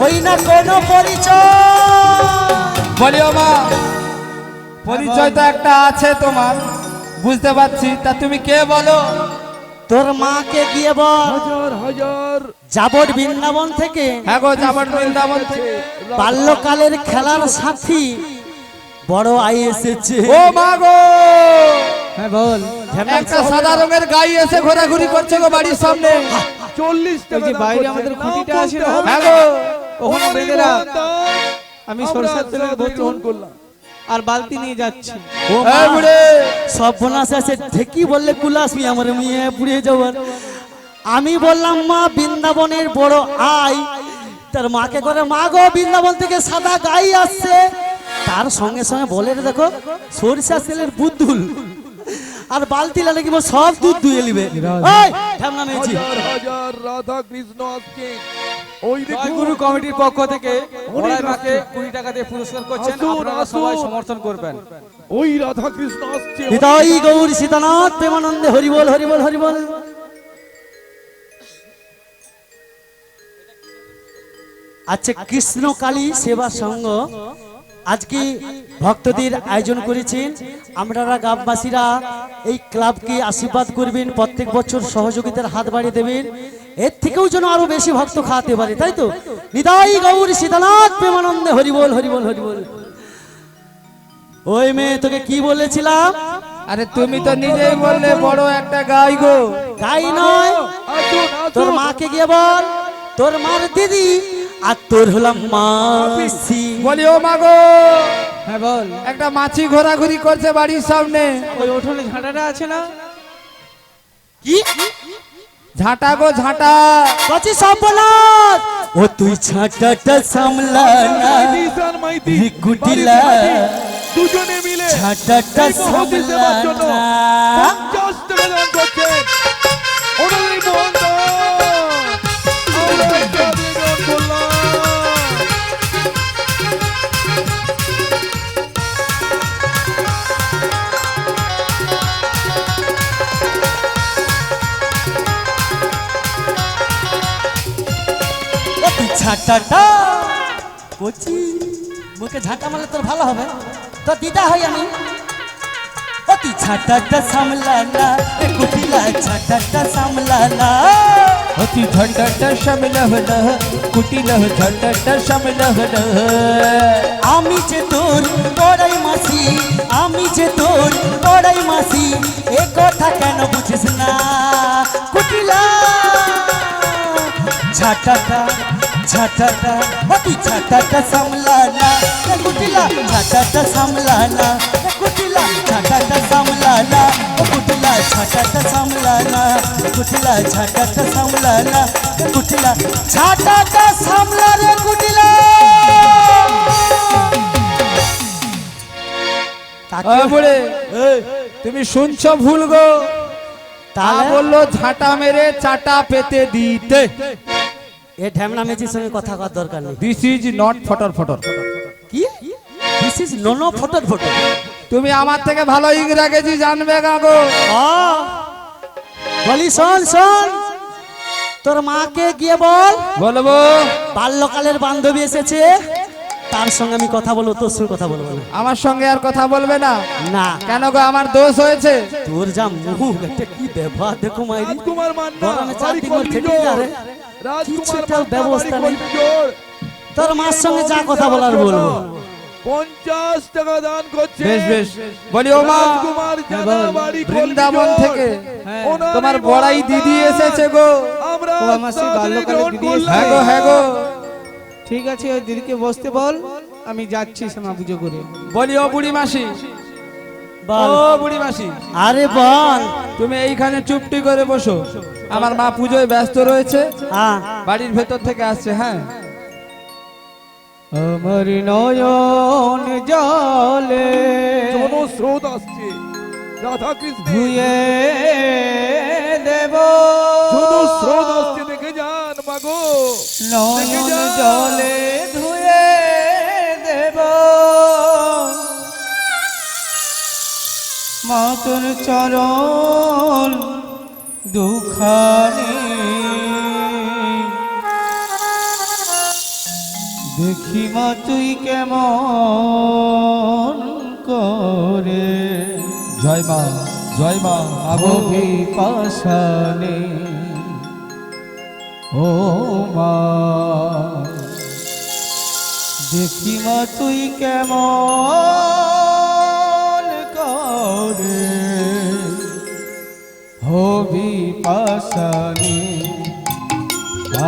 ওই না কোনো পরিচয় বলি ও মা, পরিচয় তো একটা আছে তোমার, বুঝতে পারছি। তা তুমি কে বলো? তোর মাকে গিয়ে বল যাবর বৃন্দাবন থেকে হ্যাঁ গো, যাবার বৃন্দাবন থেকে বাল্যকালের খেলার সাথী বড় আই এসেছে ও মা গো, হ্যাঁ বল একটা সাদা রঙের গাই এসে ঘোরাঘুরি করছে গো বাড়ির সামনে। 40 টাকা বাইরে আমাদের খুঁটিটা আছে না হ্যাঁ গো, ওখানে বেঁধে রাখ। আমি সরষের তেলের বোতল করলাম আর বালতি নিয়ে যাচ্ছি। ও মা, এই বুড়ে সব বোনাস আছে ঠিকই বললে কুলাসমি আমার মেয়ে পুড়িয়ে যাবার আমি বললাম মা বৃন্দাবনের বড় আই তার মাকে করে মা গো বৃন্দাবন থেকে সাদা গাই আসছে তার সঙ্গে সঙ্গে বলে রে দেখো সরিষা তেলের বুদ্ধুল আর বালতি লালে কি সব দুধ দুয়ে নিবে এই ঠামনা মেয়েছি হাজার রাধা কৃষ্ণ আজকে ওই গুরু কমিটির পক্ষ থেকে ওনার মাকে 20 টাকা দিয়ে পুরস্কার করছেন, আপনারা সবাই সমর্থন করবেন। ওই রাধা কৃষ্ণ আসছে। হৃদয় গৌর সীতানাথ প্রেমানন্দে হরিবল হরিবল হরিবল আচ্ছা কৃষ্ণ কালী সেবা সংঘ আজকে ভক্তদের আয়োজন করেছেন আপনারা গ্রামবাসীরা এই ক্লাবকে আশীর্বাদ করবেন প্রত্যেক বছর সহযোগিতার হাত বাড়িয়ে দেবেন এর থেকেও যেন আরো বেশি ভক্ত খাওয়াতে পারে তাই তো নিতাই গৌর সীতানাথ প্রেমানন্দে হরিবোল হরিবোল হরিবোল। ওই মেয়ে তোকে কি বলেছিলাম? আরে তুমি তো নিজেই বললে বড় একটা গাই গো। গাই নয়, তোর মাকে গিয়ে বল তোর মার দিদি আর তোর হলাম মাসি। বলি ও মা গো, হ্যাঁ বল। একটা মাছি ঘোরাঘুরি করছে বাড়ির সামনে। ওই উঠোনে ঝাঁটাটা আছে না? কি ঝাঁটা গো ঝাঁটা। কচি সব বলা ও তুই ছাটাটা সামলা না গুটিলা, দুজনে মিলে ছাটাটা সামলা না। 50 টাকা দান করছেন ওনাদের বন্ধ। আমরা একটা গান করলাম। ও তুই ছাটাটা কচি মুখে ঝাঁটা মারলে তোর ভালো হবে, তোর দিদা হই আমি। ও তুই ছাটাটা সামলা না গুটিলা, ছাটাটা সামলা না। অতি ঝাঁটাটা সামলা হলো কুটিলা, ঝাঁটাটা সামলা হলো। আমি যে তোর বড়াই মাসি, আমি যে তোর বড়াই মাসি, এ কথা কেন বুঝিস না? কুটিলা ছাটাটা ছাটাটা ও তুই ছাটাটা সামলা না কুটিলা, ছাটাটা সামলা না কুটিলা, ছাটাটা সামলা না ও কুটিলা, ছাটাটা সামলা না কুটিলা, ছাটাটা সামলা না কুটিলা, ছাটাটা সামলা রে কুটিলা। বুড়ে তুমি শুনছো ভুল গো। তা তাহলে বললো ঝাঁটা মেরে চাটা পেতে দিতে। এ ঢ্যামনা মেজির সঙ্গে কথা করার দরকার নেই। দিস ইজ নট ফটর ফটর। কি দিস ইজ নোনো ফটোর ফটো। তুমি আমার থেকে ভালো ইংরেজি জানবে গা গো। বলি শোন শোন, তোর মাকে গিয়ে বল বলবো বাল্যকালের বান্ধবী এসেছে, তার সঙ্গে আমি কথা বলবো, তোর সঙ্গে কথা বলবো না। আমার সঙ্গে আর কথা বলবে না? না কেন গো, আমার দোষ হয়েছে? তোর যা মুখ, একটা কি ব্যবহার দেখো মাইরি। রাজকুমার মান্না গরমে চার বাড়ি দিন ওর খেটে কলিজোর। যাবে, রাজকুমার কিছুটাও মান্না ব্যবস্থা বাড়ি নেই। কলিজোর। তোর মার সঙ্গে যা কথা বলার বলবো। 50 টাকা দান করছে। বেশ বেশ। বলি ও মা, রাজকুমার জানা বাড়ি বৃন্দাবন কলিজোর। থেকে ওনারই তোমার বড় বড়াই দিদি এসেছে গো। আমরা ও আমার সেই বাল্যকালের দিদি এসেছে। হ্যাঁ গো হ্যাঁ গো। ঠিক আছে, ওই দিদিকে বসতে বল, আমি যাচ্ছি শ্যামা পুজো করে। বলি ও বুড়ি মাসি, ও বল বুড়ি মাসি, আরে বল। তুমি এইখানে চুপটি করে বসো। আমার মা পুজোয় ব্যস্ত রয়েছে, হ্যাঁ বাড়ির ভেতর থেকে আসছে। হ্যাঁ আমার নয়ন জলে জনস্রোত আসছে। রাধা কৃষ্ণ ধুয়ে দেব, জনস্রোত আসছে, দেখে যান মাগো। নয়ন জলে ধুয়ে দেব মাতর চরণ দুখানি। দেখি মা তুই কেমন করে জয় মা, জয় মা। আবহি পাশানে ও মা, দেখি মা তুই কেমন করে হবি পাশানে।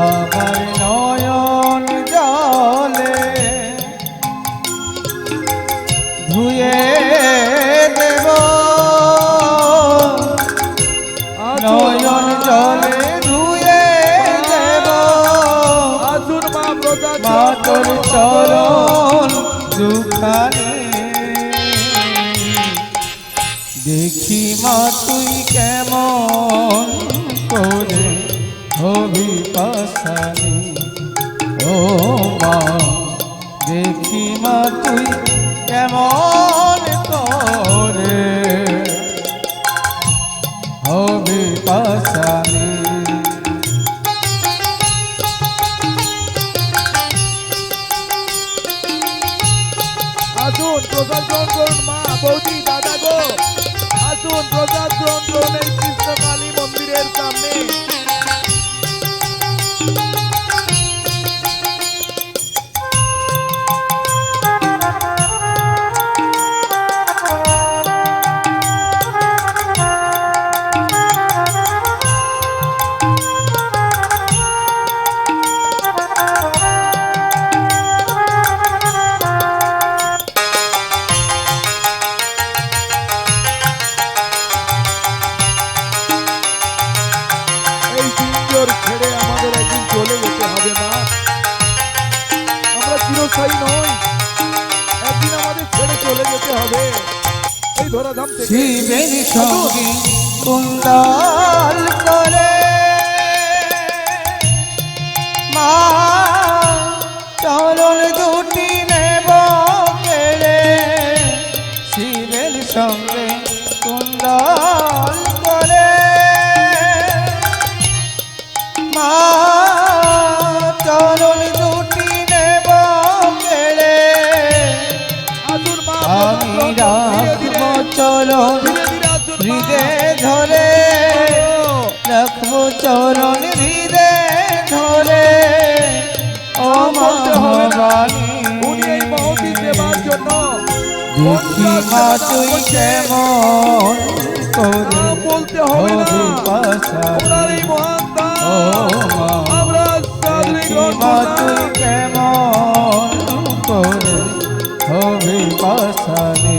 আমার নয়ন জলে ধুয়ে দেব, নয়ন জলে ধুয়ে দেব আসুন মা প্রসাদ মাতর চরণ দুখানি। দেখি মা তুই কেমন করে হবি পাশানি ও মা, দেখি মা তুই কেমন করে হবি পাশানি। আসুন প্রসাদ গ্রহণ করুন মা, বৌদি, দাদা গো। আসুন প্রসাদ গ্রহণ করুন এই কৃষ্ণকালী মন্দিরের সামনে। ধরাধাম থেকে শিবের সঙ্গে কুণ্ডল করে মা চরণ দুটি নেব কেড়ে শিবের সঙ্গে কুণ্ডল করে মা চরণ দুটি নেব কেড়ে আসুন মা আমি রাখবো চরণ হৃদে ধরে রাখবো চরণ হৃদে ধরে ও মা ভবানী উনি এই মহতি সেবার জন্য দেখি মা তুই কেমন করে বলতে হবে না ওনার এই মহান ও দান মা আমরা সাদরে দেখি গ্রহণ মা করলাম। তুই কেমন করে হবে পাশানে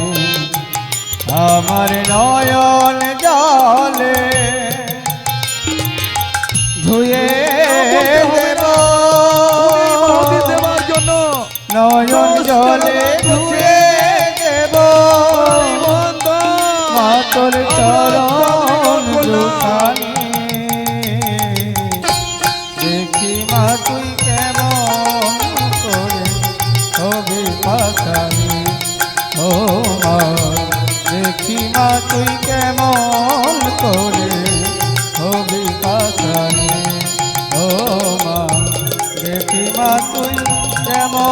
আমার নয়ন জলে ধুয়ে দেব মহতি সেবার জন্য নয়ন জলে ধুয়ে দেব এই মহান দান মাতর চরণ দুখানি দেখি মা তুই কেমন করে হবে পাশানি ও মা দেখি মা তুই কেমন করে হবে পাশানি ও মা দেখি মা তুই কেমন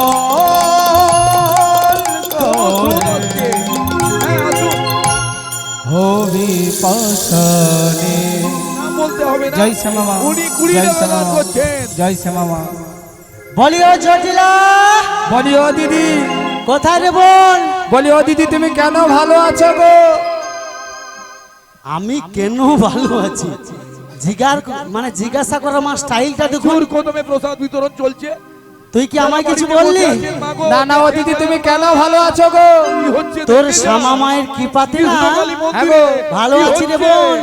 করে হ্যাঁ, আসুন। হবি পাশানি নাম বলতে হবে না জয় শ্যামা মা উনি কুড়ি জয় টাকা শ্যামা দান মা করছেন জয় শ্যামা মা বলিও জটিলা বলি ও দিদি কোথায় রে বোন? বলি ও দিদি তুমি কেন ভালো আছো গো? আমি কেন ভালো আছি মানে জিজ্ঞাসা করার আমার স্টাইলটা দেখুন। জোর কদমে প্রসাদ বিতরণ চলছে তুই কি আমায় কিছু বললি? না না ও দিদি তুমি কেন ভালো আছো গো? কি হচ্ছে তোর দেখতে শ্যামা যাও। মায়ের কৃপাতে না কৃষ্ণকালী মন্দিরে হ্যাঁ গো, ভালো কি আছি রে হচ্ছে? বোন।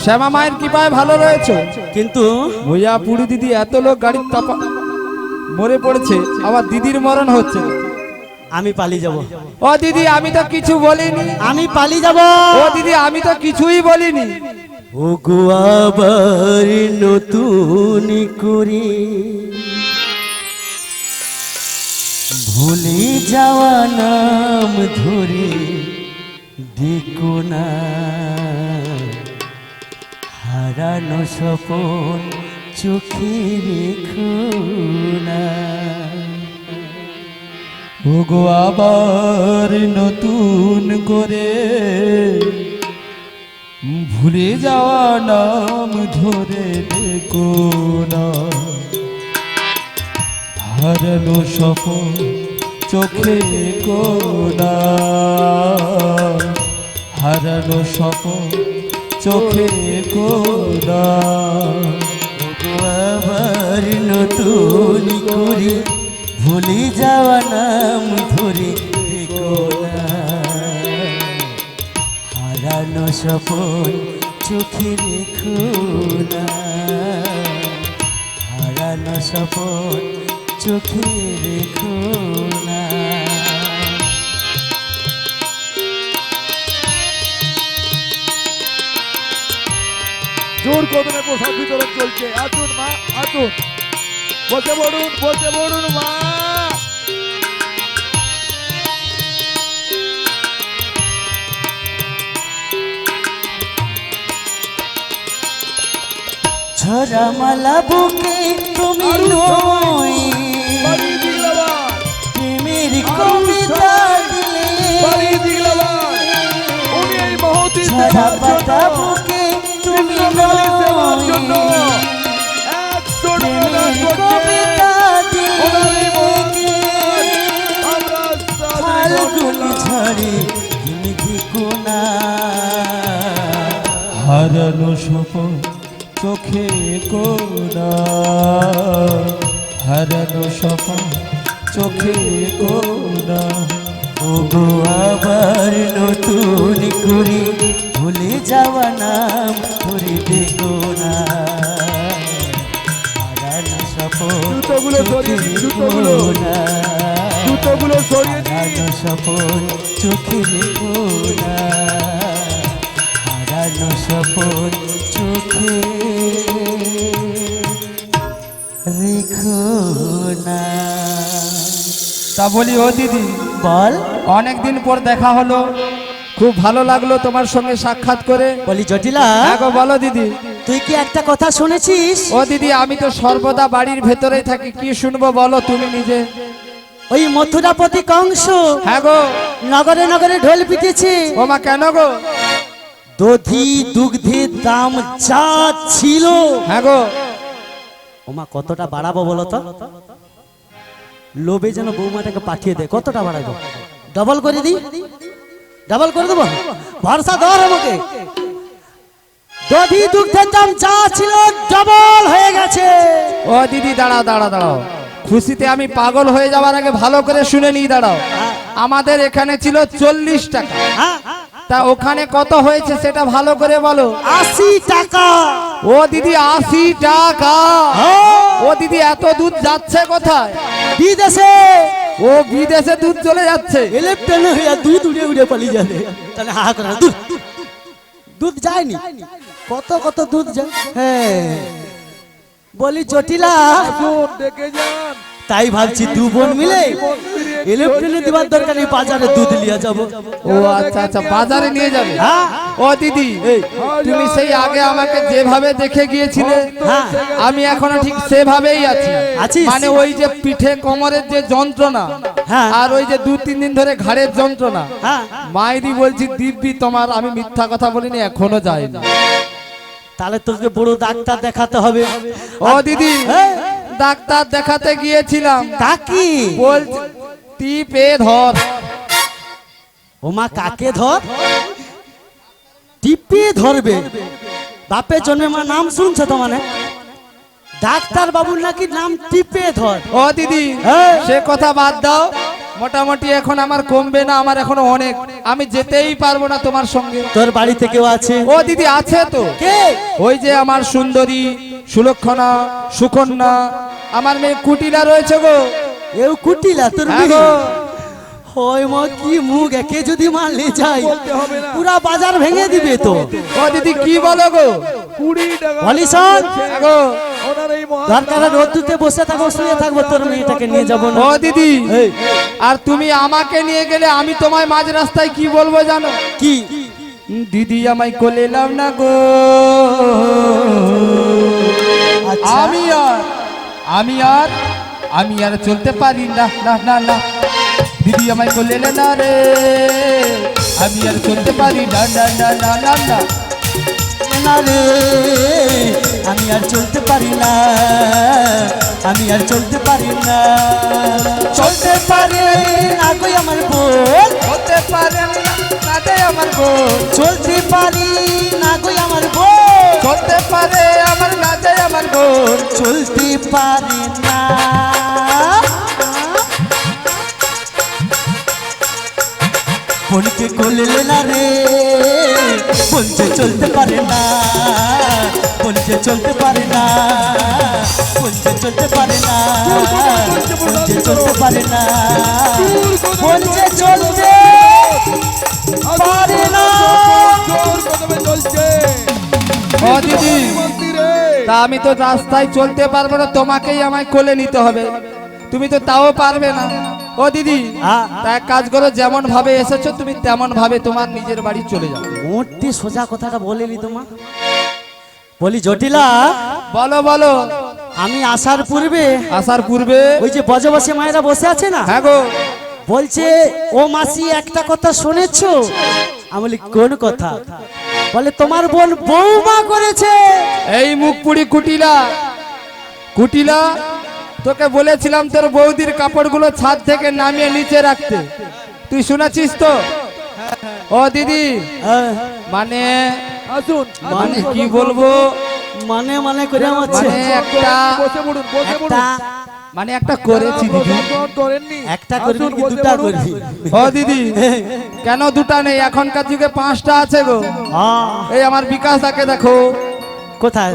শ্যামা মায়ের কৃপায় ভালো রয়েছে। কিন্তু ভইয়া পুরি দিদি এত লোক গাড়ির তাপা মরে পড়েছে, আবার দিদির মরণ হচ্ছে। আমি পালিয়ে যাব। ও দিদি আমি তো কিছু বলিনি। আমি পালিয়ে যাব। ও দিদি আমি তো কিছুই বলিনি। ও গো আবার নতুন করে ভুলে যাওয়া নাম ধরে দেখো না, হারানো স্বপন চোখে রেখো না। ওগো আবার নতুন করে ভুলে যাওয়া নাম ধরে দেখো না, হারানো স্বপন চোখে কোনা, হারানো স্বপন চোখে কোনা। ওগো আবার নতুন করে ভুলে যাওয়া নাম ধরে দেখো না, হারানো স্বপন চোখে রেখো না, হারানো স্বপন চোখে রেখো না। জোর কদমে প্রসাদ বিতরণ চলছে। আসুন মা আসুন, বসে পড়ুন মা। ঝরা মালা বুকে তুমি নই, বাড়ি দিগলাবাদ, প্রেমের কবিতা বাড়ি দিলে। দিগলাবাদ। উনি এই মহতি ঝরা সেবার পাতা জন্য, বুকে তুমি কৃষ্ণকালী সেবার জন্য নই, 100 টাকা দান প্রেমের করছেন। কবিতা ওনার এই মহান দিলে। দান আমরা সাদরে ফাল্গুন গ্রহণ করলাম। ঝরে তুমি দেখো না, হারানো স্বপন চোখে কোনা, হারানো স্বপন চোখে কোনা। ওগো আবার নতুন করে ভুলে যাওয়া নাম ধরে দেখো না, হারানো স্বপন জুতোগুলো সরিয়ে দিন, চোখে জুতোগুলো। রেখো না, জুতোগুলো সরিয়ে দিন। হারানো স্বপন চোখে রেখো না। কেন সপন চোখে রেখো না। তা বলি ও দিদি, বল। অনেকদিন পর দেখা হলো, খুব ভালো লাগলো তোমার সঙ্গে সাক্ষাৎ করে। বলি জটিলা, হ্যাঁ গো, বলো দিদি। তুই কি একটা কথা শুনেছিস? ও দিদি, আমি তো সর্বদা বাড়ির ভেতরেই থাকি, কি শুনবো বলো তুমি নিজে। ওই মথুরাপতি কংস হ্যাঁ গো, নগরে নগরে ঢোল পিটেছে। ও মা, কেন গো? দধি দুগ্ধের দাম যা ছিল, হ্যাঁ গো, ওমা কতটা বাড়াবো বলো তো? লোভে যেন বৌমাটাকে পাঠিয়ে দে। কতটা বাড়াবো? ডবল করে দিই, ডাবল করে দেবো, ভরসা ধর আমাকে। দধি দুগ্ধের দাম যা ছিল ডবল হয়ে গেছে। ও দিদি, দাঁড়াও দাঁড়াও দাঁড়াও, খুশিতে আমি পাগল হয়ে যাওয়ার আগে ভালো করে শুনে নিই, দাঁড়াও। আমাদের এখানে ছিল 40 টাকা, হ্যাঁ, তা ওখানে কত হয়েছে সেটা ভালো করে বলো। 80 টাকা। ও দিদি, 80 টাকা? হ্যাঁ, ও দিদি, এত দুধ যাচ্ছে কোথায়? বিদেশে। ও বিদেশে দুধ চলে যাচ্ছে? ইলেকট্রন হইয়া দুধ উড়ে উড়ে পালিয়ে যাবে। তাহলে হা করে দুধ দুধ যায়নি, কত কত দুধ যায়। হ্যাঁ, বলি জটিলা, আসুন দেখে যান। তাই ভাবছি দু বোন মিলে ইলেকট্রনে দিবার দরকার নেই, বাজারে দুধ লিয়া যাব। ও আচ্ছা আচ্ছা, বাজারে নিয়ে যাবে। হ্যাঁ, ও দিদি, তুমি সেই আগে আমাকে যেভাবে দেখে গিয়েছিলে, হ্যাঁ, আমি এখনো ঠিক সেভাবেই আছি। আছিস? মানে ওই যে পিঠে কোমরের যে যন্ত্রণা, হ্যাঁ, আর ওই যে 2-3 দিন ধরে ঘাড়ের যন্ত্রণা, হ্যাঁ, মাইরি বলছি দিব্যি তোমার, আমি মিথ্যা কথা বলিনি, এখনো যায়নি। তাহলে তোকে বড় ডাক্তার দেখাতে হবে। ও দিদি, হ্যাঁ, ডাক্তার দেখাতে গিয়েছিলাম, তা কি বলছে টিপে ধর। ওমা কাকে ধর? টিপে ধরবে? বাপের জন্মে মা নাম শুনছো তো? মানে ডাক্তার বাবুর নাকি নাম টিপে ধর? ও দিদি, হ্যাঁ। সে কথা বাদ দাও, মোটামুটি এখন আমার কমবে না, আমার এখনো অনেক, আমি যেতেই পারবো না তোমার সঙ্গে। তোর বাড়িতে কেউ আছে? ও দিদি, আছে তো। কে? ওই যে আমার সুন্দরী, সুলক্ষণা, সুকন্যা, আমার মেয়ে কুটিলা রয়েছে গো। এও কুটিলা তোর হ্যাঁ মেয়ে? গো। হয় মা, কি মুখ, একে যদি মারলে যাই বলতে হবে না। পুরা বাজার ভেঙে দিবে তো। ও দিদি, কি বলো গো? 20 টাকা বলি শোন, হ্যাঁ গো। ওনার এই মহান দরকার রোদ্দুতে বসে থাকবো, শুয়ে থাকবো, তোর মেয়েটাকে নিয়ে যাবো না। ও দিদি, এই, আর তুমি আমাকে নিয়ে গেলে আমি তোমায় মাঝ রাস্তায় কি বলবো জানো? কি? দিদি আমায় কোলে নাও না গো, আচ্ছা, আমি আর চলতে পারি না, না না না, দিদি আমায় কোলে না রে, আমি আর চলতে পারি না, না না না না না। না রে, আমি আর চলতে পারি না, আমি আর চলতে পারি না, চলতে পারি না গো আমার বোন, হতে পারে না রে আমার বোন, চলতে পারি না গো আমার বোন, চলতে পারে আমার না যায় আমার বোন। চলতে পারি না। বোনকে কোলে না রে, বলছে চলতে পারে না, বলছে চলতে পারে না, বলছে চলতে পারে না, বলছে চলতে পারে না, বলছে চলতে পারে না। জোর কদমে চলছে ও দিদি, মন্দিরে। তা আমি তো রাস্তায় চলতে পারবো না, তোমাকেই আমায় কোলে নিতে হবে, তুমি তো তাও পারবে না। ও দিদি, তা এক কাজ করো, যেমন ভাবে এসেছো তুমি তেমন ভাবে তোমার নিজের বাড়ি চলে যাও। মোটটি সোজা কথাটা বলিনি তোমার। বলি জটিলা, বলো বলো। আমি আসার পূর্বে আসার পূর্বে, ওই যে বজবসে মায়েরা বসে আছে না, হ্যাঁ গো, বলছে ও মাসি একটা কথা শুনেছো? আমি বলি কোন কথা? বলে তোমার বোন বৌমা করেছে। এই মুখ পুড়ি কুটিলা, কুটিলা, তোকে বলেছিলাম তোর বৌদির কাপড়গুলো ছাদ থেকে নামিয়ে নিচে রাখতে, তুই শুনেছিস তো? ও দিদি, হ্যাঁ, আসুন মানে আসুন, কি বলবো, মানে মানে করে আমাচ্ছে। মানে একটা, বসে পড়ুন, বসে পড়ুন। একটা মানে একটা করেছি দিদি। গ্রহণ করেননি। একটা করবি আসুন, কি বসে দুটা পড়ুন। করবি? ও দিদি, কেন দুটা নেই, এখনকার যুগে 5টা আছে গো। হ্যাঁ, এই আমার বিকাশটাকে দেখো, কোথায়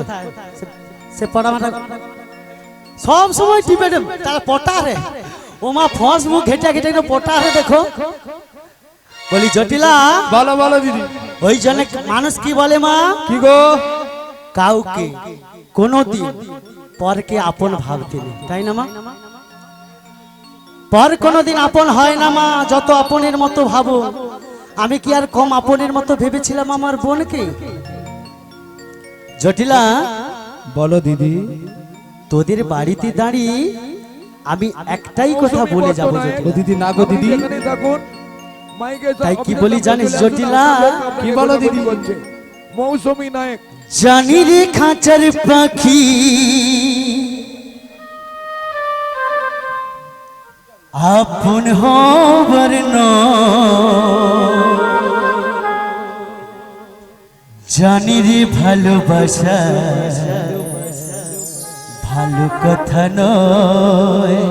সে পড়া মাটা সব সময় টিপে দেব, তার পটারে ও মা ফস মুখ ঘেটে ঘেটে পটারে দেখো। বলি জটিলা, বলো বলো দিদি। ওই জন্য মানুষ কি বলে মা, কি গো? কাউকে কোনোদিন পরকে আপন ভাবতে নেই, তাই না মা? পর কোনোদিন আপন হয় না মা, যত আপনের মতো ভাবো। আমি কি আর কম আপনের মতো ভেবেছিলাম আমার বোনকে? জটিলা, বলো দিদি। তোদের বাড়িতে দাঁড়িয়ে আমি একটাই কথা বলে যাবো ও দিদি, না গো দিদি। তাই কি বলি জানিস জটিলা? কি বলো দিদি? মৌসুমী নায়ক। জানি রে খাঁচার পাখি আপন হবার জানি রে ভালোবাসা ভালো কথা নয়,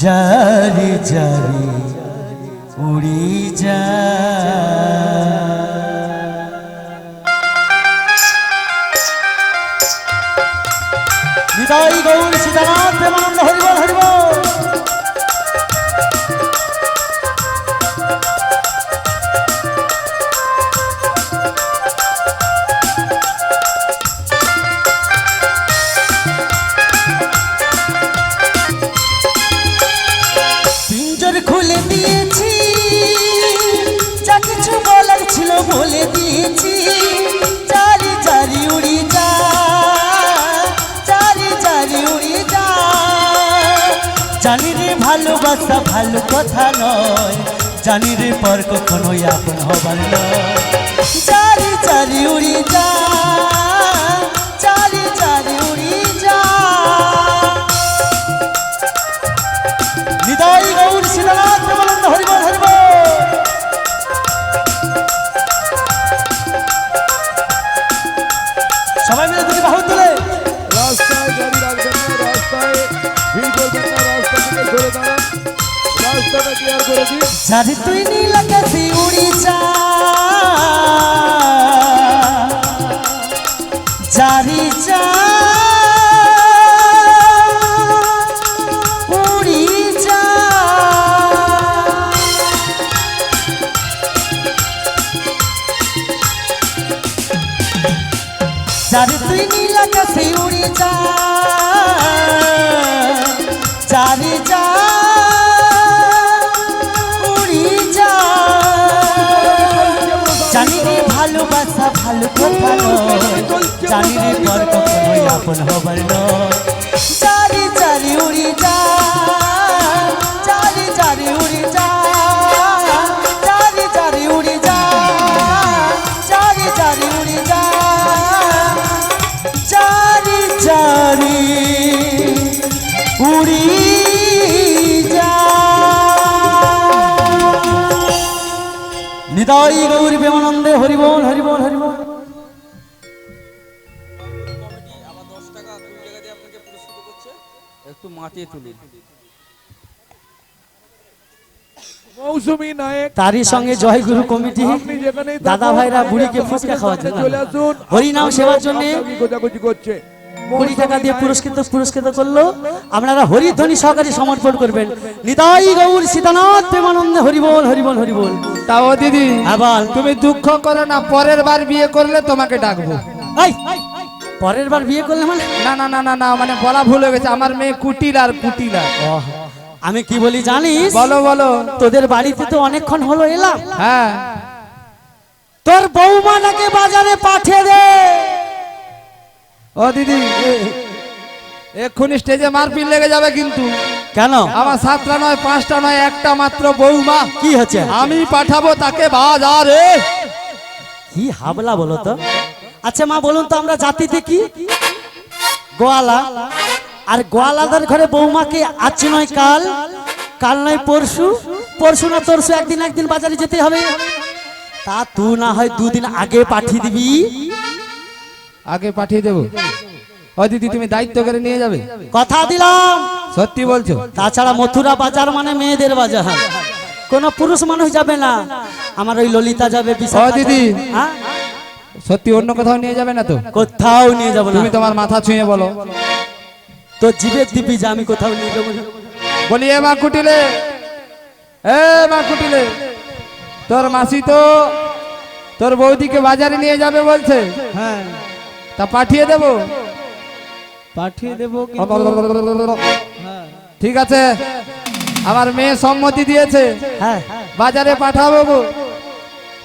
যারে যারে উড়ি যা। নিতাই গৌর সীতানাথ প্রেমানন্দ হরিবল হরিবল। পিঞ্জর খুলে দিয়েছি, যা কিছু বলার ছিল বলে দিয়েছি, চারি চারি উড়ি যা, চারি চারি উড়ি যা। জানি রে ভালোবাসা ভালো কথা নয়, জানি রে পর কখনোই আপন হবার নয়, চারি চারি উড়ি যা, চারি চারি উড়ি যা। নিতাই গৌর সীতানাথ প্রেমানন্দ হরিবল হরিবল। সবাই মিলে দুটি বাহু তুলে রাস্তায় গাড়ি রাখবেন না, রাস্তায় ভিড় করবেন না, রাস্তা থেকে সরে দাঁড়ান, রাস্তাটা ক্লিয়ার করে দিন। যারে তুই নীল আকাশে উড়ি যা, যারে যা উড়ি যা। যারে তুই নীল আকাশে উড়ি যা, যারে যা উড়ি যা। জানি রে ভালোবাসা ভালো কথা নয়, জানি রে পর কখনোই আপন হবার নয়, চারি চারি উড়ি যা, চারি চারি উড়ি যা, চারি চারি উড়ি যা, চারি চারি উড়ি যা, চারি চারি উড়ি যা। নিতাই গৌর প্রেমানন্দে হরিবল হরিবল হরিবল। একটু মাটিয়ে তুলুন। মৌসুমী নায়ক, তারই সঙ্গে জয়গুরু কমিটি আপনি যেখানেই দাদা ভাইরা বুড়িকে ফুচকা খাওয়ার জন্য, চলে আসুন। হরিনাম সেবার জন্য আপনাকে খোঁজাখুঁজি করছে। 20 টাকা দিয়ে পুরস্কৃত করলো। আপনারা হরিধ্বনি সহকারে সমর্পণ করবেন। নিতাই গৌর সীতানাথ প্রেমানন্দে হরিবল হরিবল হরিবল। তাও দিদি, আবার তুমি দুঃখ করো না, পরের বার বিয়ে করলে তোমাকে ডাকবো। এই, পরের বার বিয়ে করলে মানে? না না না না না, মানে বলা ভুল হয়ে গেছে, আমার মেয়ে কুটিলার কুটিলার। আমি কি বলি জানিস? বলো বলো। তোদের বাড়িতে তো অনেকক্ষণ হলো এলাম, হ্যাঁ, তোর বৌমাটাকে বাজারে পাঠিয়ে দে। ও দিদি, এক্ষুনি স্টেজে মারপিট লেগে যাবে কিন্তু। কেন? আমার 7টা নয় 5টা নয়, একটা মাত্র বৌমা। কি হচ্ছে? আমি পাঠাবো তাকে বাজারে। কি হাবলা বলো তো? আচ্ছা মা বলুন তো, আমরা জাতিতে কি? গোয়ালা। আর গোয়ালাদের ঘরে বৌমাকে আজ নয় কাল, কাল নয় পরশু, পরশু না তরশু একদিন বাজারে যেতে হবে। তা তুই না হয় 2 দিন আগে পাঠিয়ে দিবি। আগে পাঠিয়ে দেবো। ও দিদি, তুমি দায়িত্ব করে নিয়ে যাবে? কথা দিলাম। সত্যি বলছো? তাছাড়া মথুরা বাজার মানে মেয়েদের বাজার, কোনো পুরুষ মানুষ যাবে না। আমার ওই ললিতা যাবে, ও দিদি, হ্যাঁ সত্যি অন্য কোথাও নিয়ে যাবে না তো? কোথাও নিয়ে যাবো না। তুমি তোমার মাথা ছুঁয়ে বলো। তো জিভে দিবি যে আমি কোথাও নিয়ে যাবো না। বলি, এ মা কুটিলে, এ মা কুটিলে, তোর মাসি তো তোর বৌদিকে বাজারে নিয়ে যাবে বলছে, হ্যাঁ তা পাঠিয়ে দেবো। পাঠিয়ে দেবো কিন্তু হ্যাঁ ঠিক আছে, আমার মেয়ে সম্মতি দিয়েছে, হ্যাঁ বাজারে পাঠাবো গো।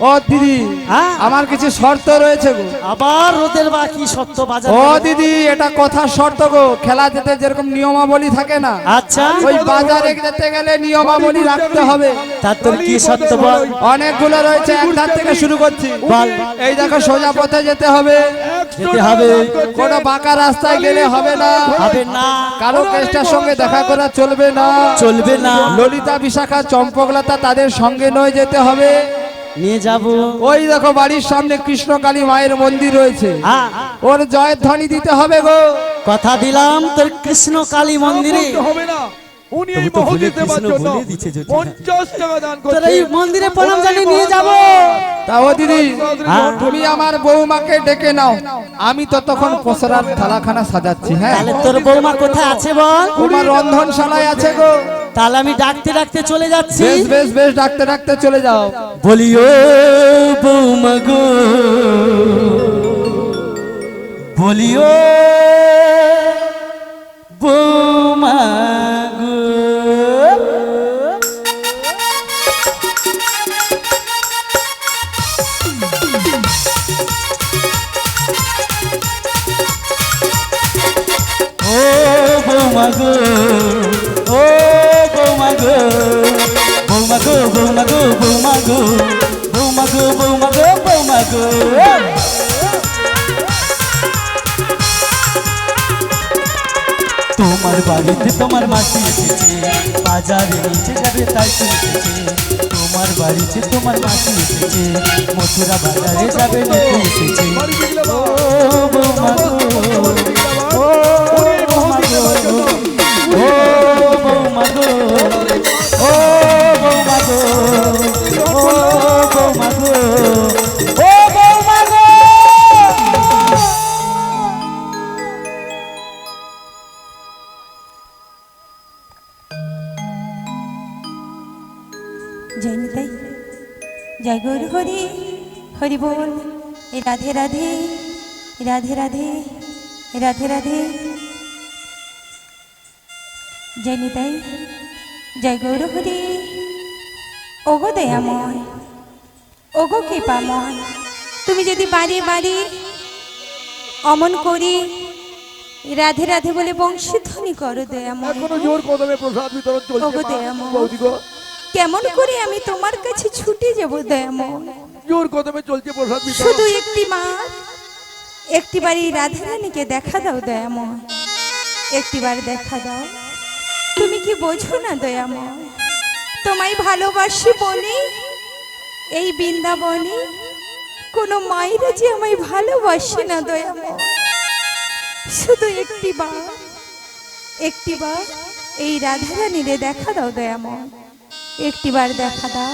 ও দিদি, হ্যাঁ? আমার কিছু শর্ত রয়েছে গো। আবার রোদের বাকি সত্য বাজার ও দিদি, এটা কথা শর্ত গো। খেলা যেতে যেরকম নিয়মাবলী থাকে না, আচ্ছা ওই বাজারে যেতে গেলে নিয়মাবলী রাখতে হবে। তার তোর কি সত্য বল? অনেকগুলো রয়েছে, এক ধার থেকে শুরু করছি। বল। এই দেখো, সোজা পথে যেতে হবে, যেতে হবে, কোনো বাঁকা রাস্তায় গেলে হবে না, হবে না, কারো কেষ্টার সঙ্গে দেখা করা চলবে না, চলবে না। ললিতা, বিশাখা, চম্পকলতা তাদের সঙ্গে নয় যেতে হবে। নিয়ে যাব। ওই দেখো, বাড়ির সামনে কৃষ্ণকালী মায়ের মন্দির রয়েছে, হ্যাঁ ওর জয়ের ধ্বনি দিতে হবে গো। কথা দিলাম তোর কৃষ্ণ কালী মন্দিরে করতে হবে না। উনি এই তুমি তো ভুলে মহলে দেবার কৃষ্ণ জন্য বলে দিচ্ছে যদি। 50 টাকা দান তোর করছে। এই মন্দিরে প্রণাম জানিয়ে নিয়ে যাব। তা ও দিদি, হ্যাঁ। তুমি আমার বৌমাকে ডেকে নাও, আমি ততক্ষণ পসরার থালাখানা সাজাচ্ছি। হ্যাঁ, তাহলে তোর বৌমা কোথায় আছে বল? তোমার রন্ধনশালায় আছে গো। তাহলে আমি ডাকতে ডাকতে চলে যাচ্ছি। বেশ বেশ বেশ, ডাকতে ডাকতে চলে যাও। বলিও বৌমা গো, বলিও বৌমা গো। ও বৌমা গো, ও বৌমা গো, বৌমা গো, বৌমা গো, বৌমা গো, বৌমা গো, বৌমা গো, বৌমা গো। তোমার বাড়িতে তোমার মাসি এসেছে, বাজারে নিচে যাবে তাই শুনেছে। তোমার বাড়িতে তোমার মাসি এসেছে, মথুরা বাজারে যাবে নিতে এসেছে। ও বৌমা গো, ও বৌমা গো, ও বৌমা গো, ও বৌমা গো, ও বৌমা গো, ও বৌমা গো। জয় নিতাই, জয় গৌর হরি, হরি বল। রাধে রাধে, রাধে রাধে, রাধে রাধে। জয় নিতাই, জয় গৌর হরি। ওগো দয়াময়, ওগো কৃপাময়, তুমি যদি বাড়ি বাড়ি অমন করি রাধে রাধে বলে বংশীধ্বনি করো দয়াময়। এখনো জোর কদমে প্রসাদ বিতরণ চলছে। ওগো মা, দয়াময়। বৌদি গো, কেমন করে আমি তোমার কাছে ছুটে যাব দয়াময়? জোর কদমে চলছে প্রসাদ বিতরণ। শুধু একটি মা, একটি বাড়ি রাধারানীকে দেখা দাও দয়াময়, একটিবার দেখা দাও। তুমি কি বোঝো না দয়াময়? তোমায় ভালোবাসি বলে এই বৃন্দাবনে কোনো মায়েরা যে আমায় ভালোবাসে না দয়াময়। শুধু একটিবার, একটিবার এই রাধারানীরে দেখা দাও দয়াময়, একটিবার দেখা দাও।